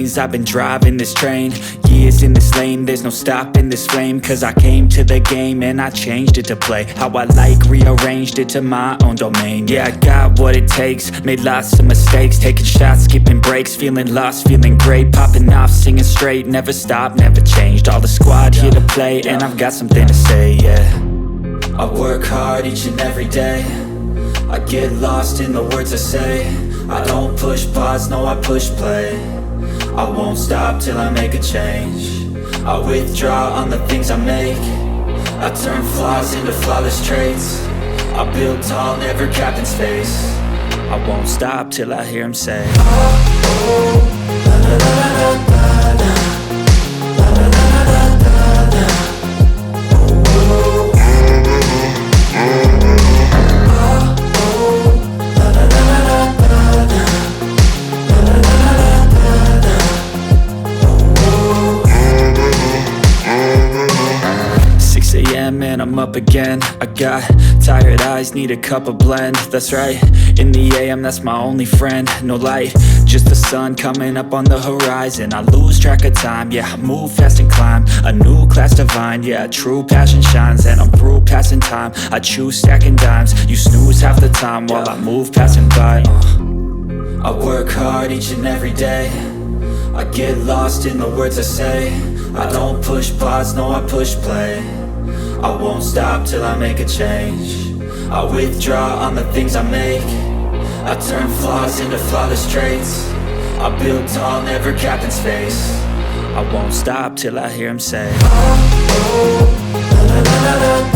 lanes, I've been driving this train. Years in this lane, there's no stopping this flame. Cause I came to the game and I changed it to play how I like, rearranged it to my own domain. Yeah, I got what it takes, made lots of mistakes, taking shots, skipping breaks, feeling lost, feeling great, popping off, singing straight, never stopped, never changed. All the squad here to play, and I've got something to say, yeah. I work hard each and every day, I get lost in the words I say. I don't push pause, no, I push play. I won't stop till I make a change. I withdraw on the things I make. I turn flaws into flawless traits. I build tall, never capped in space. I won't stop till I hear him say, oh, oh, la la la la la la, la la la la la la, oh, oh, and I'm up again. I got tired eyes, need a cup of blend. That's right, in the AM, that's my only friend. No light, just the sun coming up on the horizon. I lose track of time, yeah, I move fast and climb a new class divine, yeah, true passion shines. And I'm through passing time, I choose stacking dimes. You snooze half the time while I move passing by. I work hard each and every day, I get lost in the words I say. I don't push pause, no, I push play. I won't stop till I make a change. I withdraw on the things I make. I turn flaws into flawless traits. I build tall, never capped in space. I won't stop till I hear him say, oh, oh, la la la la la.